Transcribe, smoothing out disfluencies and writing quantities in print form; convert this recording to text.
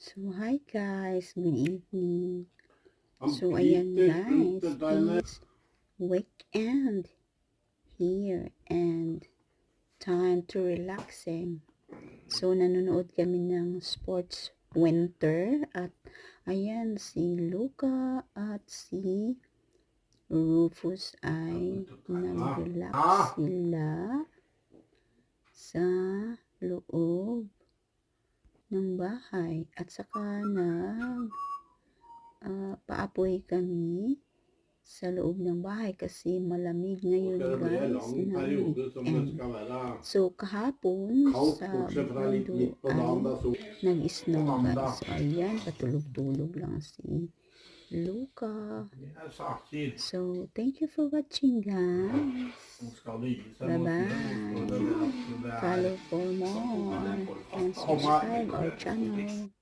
So, hi guys, good evening. So, ayan guys, it's weekend here and time to relaxing. So, nanonood kami ng sports winter at ayan, si Luca at si Rufus ay nag-relax sila sa loob ng bahay at saka paapoy kami sa loob ng bahay kasi malamig ngayon guys na weekend. So kahapon sa bando ay nag-snow guys. So ayan, patulog-tulog lang si Luca. So thank you for watching guys. Bye bye. Follow for more and subscribe our channel.